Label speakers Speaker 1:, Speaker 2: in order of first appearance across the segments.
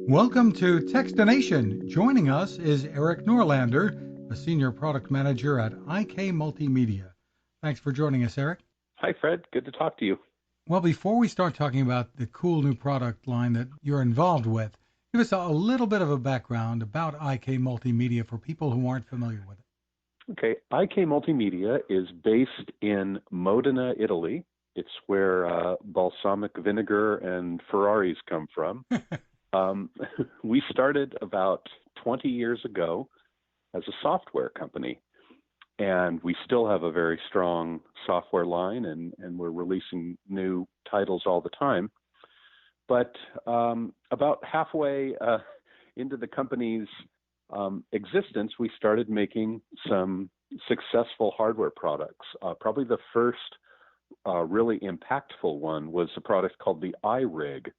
Speaker 1: Welcome to Techstination. Joining us is Erik Norlander, a Senior Product Manager at IK Multimedia. Thanks for joining us, Erik.
Speaker 2: Hi, Fred. Good to talk to you.
Speaker 1: Well, before we start talking about the cool new product line that you're involved with, give us a little bit of a background about IK Multimedia for people who aren't familiar with it.
Speaker 2: Okay, IK Multimedia is based in Modena, Italy. It's where balsamic vinegar and Ferraris come from. We started about 20 years ago as a software company, and we still have a very strong software line, and we're releasing new titles all the time. But about halfway into the company's existence, we started making some successful hardware products. Probably the first really impactful one was a product called the iRig.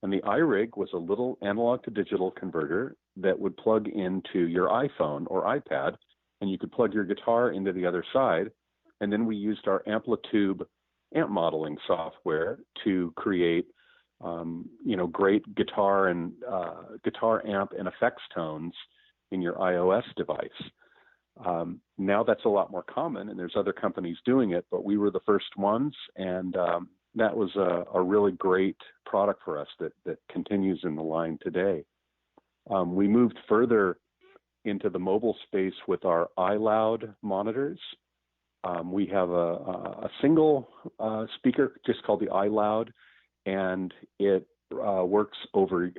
Speaker 2: And the iRig was a little analog to digital converter that would plug into your iPhone or iPad, and you could plug your guitar into the other side. And then we used our Amplitube amp modeling software to create great guitar amp and effects tones in your iOS device. Now that's a lot more common, and there's other companies doing it, but we were the first ones, and that was a really great product for us that continues in the line today. We moved further into the mobile space with our iLoud monitors. We have a single speaker just called the iLoud, and it works over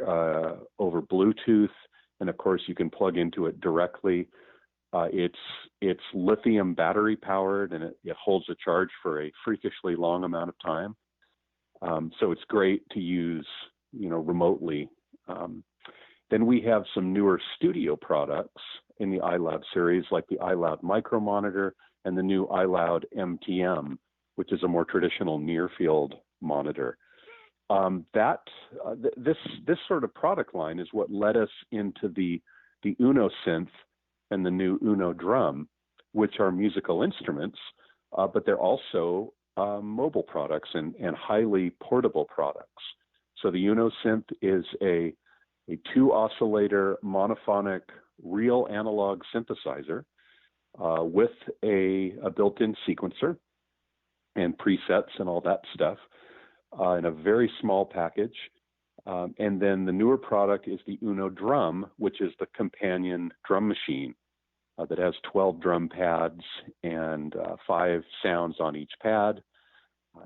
Speaker 2: Bluetooth, and of course you can plug into it directly. It's lithium battery powered, and it holds a charge for a freakishly long amount of time. So it's great to use, remotely. Then we have some newer studio products in the iLoud series, like the iLoud Micro Monitor and the new iLoud MTM, which is a more traditional near-field monitor. This sort of product line is what led us into the Uno Synth and the new Uno Drum, which are musical instruments, but they're also mobile products and highly portable products. So the Uno Synth is a two oscillator monophonic real analog synthesizer with a built-in sequencer and presets and all that stuff in a very small package. And then the newer product is the Uno Drum, which is the companion drum machine that has 12 drum pads and 5 sounds on each pad.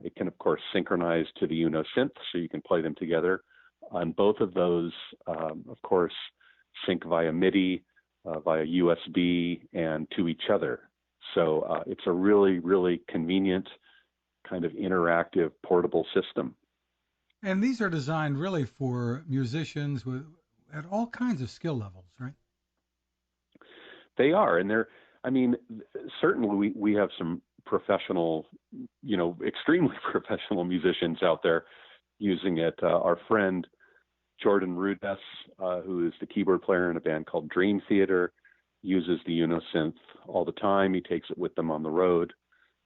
Speaker 2: It can, of course, synchronize to the Uno Synth, so you can play them together. And both of those, of course, sync via MIDI, via USB, and to each other. So it's a really, really convenient kind of interactive portable system.
Speaker 1: And these are designed really for musicians at all kinds of skill levels, right?
Speaker 2: They are, and certainly we have some professional, extremely professional musicians out there using it. Our friend Jordan Rudess, who is the keyboard player in a band called Dream Theater, uses the Uno Synth all the time. He takes it with them on the road.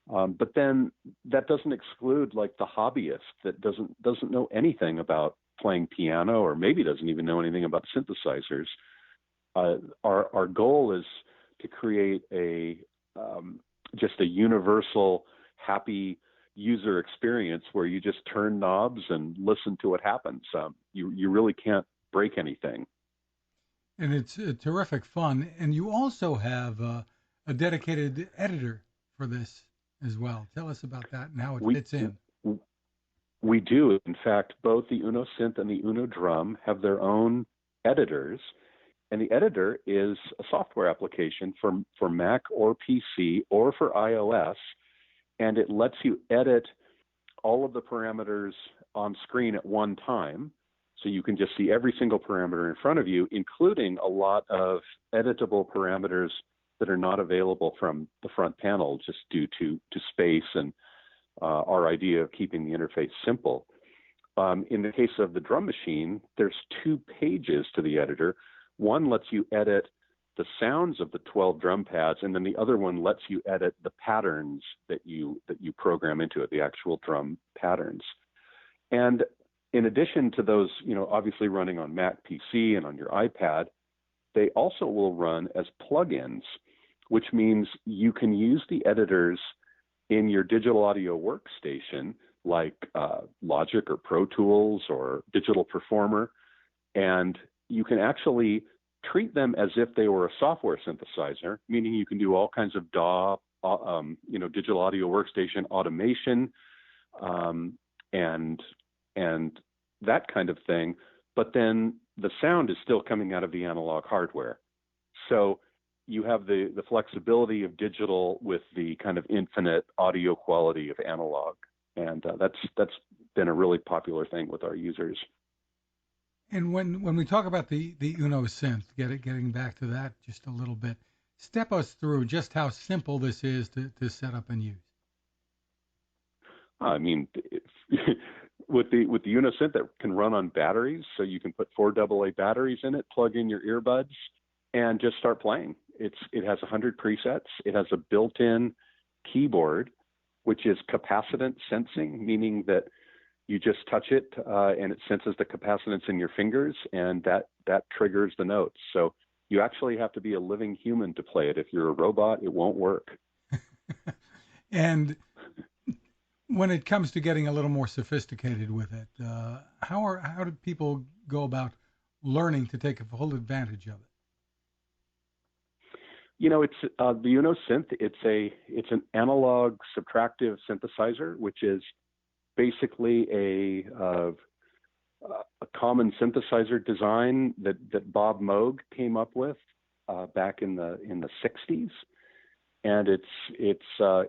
Speaker 2: But then that doesn't exclude like the hobbyist that doesn't know anything about playing piano, or maybe doesn't even know anything about synthesizers. Our goal is to create just a universal, happy user experience where you just turn knobs and listen to what happens. You really can't break anything.
Speaker 1: And it's terrific fun. And you also have a dedicated editor for this as well. Tell us about that and how it fits in.
Speaker 2: We do. In fact, both the Uno Synth and the Uno Drum have their own editors. And the editor is a software application for Mac or PC or for iOS. And it lets you edit all of the parameters on screen at one time. So you can just see every single parameter in front of you, including a lot of editable parameters that are not available from the front panel just due to space and our idea of keeping the interface simple. In the case of the drum machine, there's 2 pages to the editor. One lets you edit the sounds of the 12 drum pads, and then the other one lets you edit the patterns that you program into it, the actual drum patterns. And in addition to those, obviously running on Mac PC and on your iPad, they also will run as plugins, which means you can use the editors in your digital audio workstation, like Logic or Pro Tools or Digital Performer, and you can actually treat them as if they were a software synthesizer, meaning you can do all kinds of DAW, digital audio workstation automation, and that kind of thing. But then the sound is still coming out of the analog hardware. So you have the flexibility of digital with the kind of infinite audio quality of analog. And that's been a really popular thing with our users.
Speaker 1: And when we talk about the Uno Synth, getting back to that just a little bit, step us through just how simple this is to set up and use.
Speaker 2: I mean, with the Uno Synth, that can run on batteries, so you can put 4 AA batteries in it, plug in your earbuds, and just start playing. It has 100 presets. It has a built-in keyboard, which is capacitance sensing, meaning that you just touch it and it senses the capacitance in your fingers, and that triggers the notes. So you actually have to be a living human to play it. If you're a robot, it won't work.
Speaker 1: And when it comes to getting a little more sophisticated with it, how do people go about learning to take a full advantage of it?
Speaker 2: It's the Uno Synth. It's an analog subtractive synthesizer, which is basically a common synthesizer design that Bob Moog came up with back in the 60s, and it's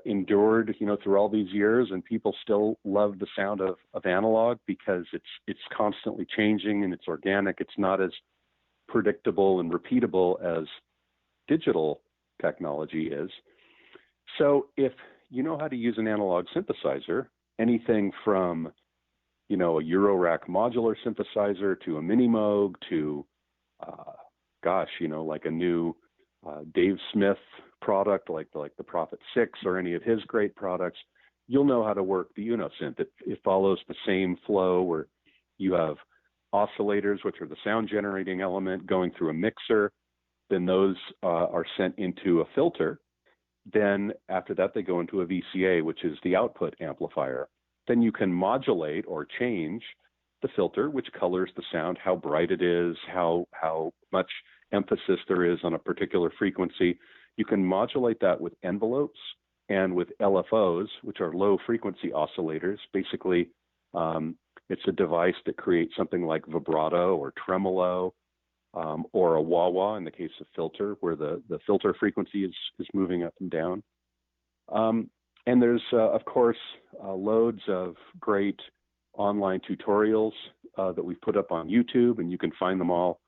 Speaker 2: endured through all these years, and people still love the sound of analog because it's constantly changing and it's organic. It's not as predictable and repeatable as digital technology is. So if you know how to use an analog synthesizer, anything from a Eurorack modular synthesizer to a Mini Moog to like a new Dave Smith product like the Prophet 6 or any of his great products, you'll know how to work the Uno Synth. It follows the same flow where you have oscillators, which are the sound generating element, going through a mixer. Then those are sent into a filter. Then after that, they go into a VCA, which is the output amplifier. Then you can modulate or change the filter, which colors the sound, how bright it is, how much emphasis there is on a particular frequency. You can modulate that with envelopes and with LFOs, which are low frequency oscillators. Basically, it's a device that creates something like vibrato or tremolo, or a wah-wah in the case of filter, where the filter frequency is moving up and down. And there's, of course, loads of great online tutorials that we've put up on YouTube, and you can find them all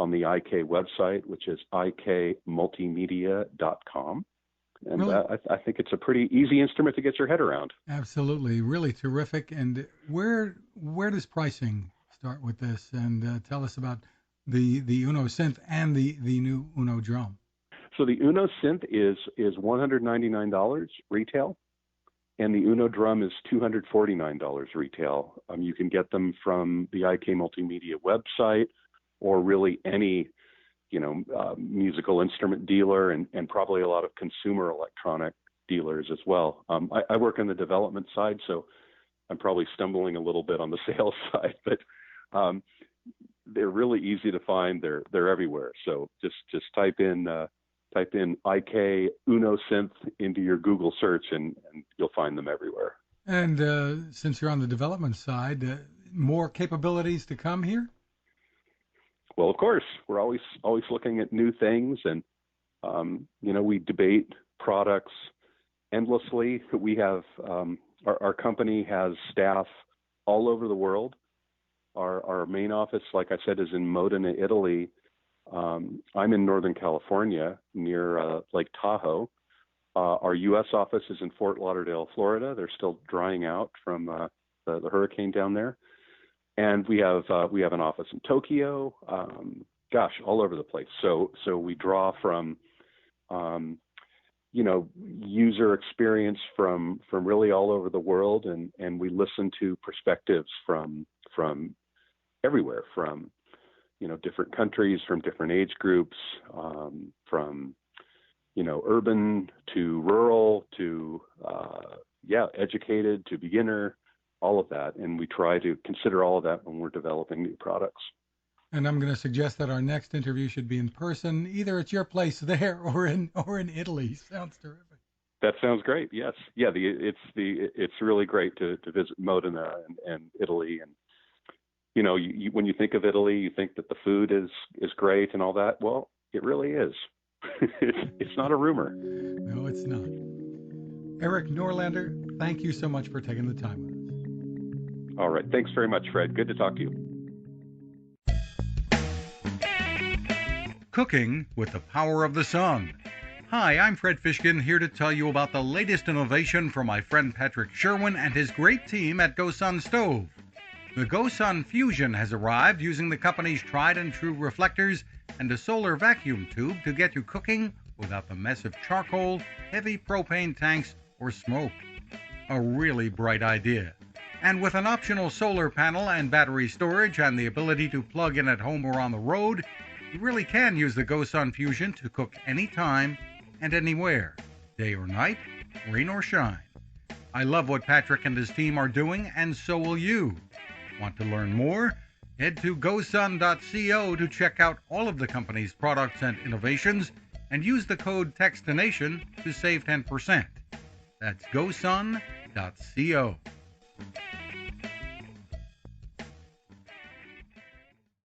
Speaker 2: on the IK website, which is ikmultimedia.com. And
Speaker 1: really?
Speaker 2: I think it's a pretty easy instrument to get your head around.
Speaker 1: Absolutely. Really terrific. And where does pricing start with this? And tell us about the Uno Synth and the new Uno drum.
Speaker 2: So the Uno Synth is $199 retail, and the Uno drum is $249 retail. You can get them from the IK Multimedia website, or really any musical instrument dealer, and probably a lot of consumer electronic dealers as well. I work on the development side, so I'm probably stumbling a little bit on the sales side, but they're really easy to find. They're everywhere. So just type in IK Uno Synth into your Google search, and you'll find them everywhere.
Speaker 1: And since you're on the development side, more capabilities to come here?
Speaker 2: Well, of course, we're always looking at new things, and we debate products endlessly. We have our company has staff all over the world. Our main office, like I said, is in Modena, Italy. I'm in Northern California near Lake Tahoe. Our U.S. office is in Fort Lauderdale, Florida. They're still drying out from the hurricane down there. And we have an office in Tokyo. All over the place. So we draw from user experience from really all over the world, and we listen to perspectives from from everywhere, from different countries, from different age groups, from urban to rural to educated to beginner, all of that. And we try to consider all of that when we're developing new products.
Speaker 1: And I'm going to suggest that our next interview should be in person, either at your place there or in Italy. Sounds terrific.
Speaker 2: That sounds great. Yes, yeah. It's really great to visit Modena and Italy, and you, when you think of Italy, you think that the food is great and all that. Well, it really is. It's not a rumor.
Speaker 1: No, it's not. Erik Norlander, thank you so much for taking the time with us.
Speaker 2: All right. Thanks very much, Fred. Good to talk to you.
Speaker 1: Cooking with the power of the sun. Hi, I'm Fred Fishkin, here to tell you about the latest innovation from my friend Patrick Sherwin and his great team at GoSun Stove. The GoSun Fusion has arrived using the company's tried and true reflectors and a solar vacuum tube to get you cooking without the mess of charcoal, heavy propane tanks, or smoke. A really bright idea. And with an optional solar panel and battery storage and the ability to plug in at home or on the road, you really can use the GoSun Fusion to cook anytime and anywhere, day or night, rain or shine. I love what Patrick and his team are doing, and so will you. Want to learn more? Head to gosun.co to check out all of the company's products and innovations, and use the code Techstination to save 10%. That's gosun.co.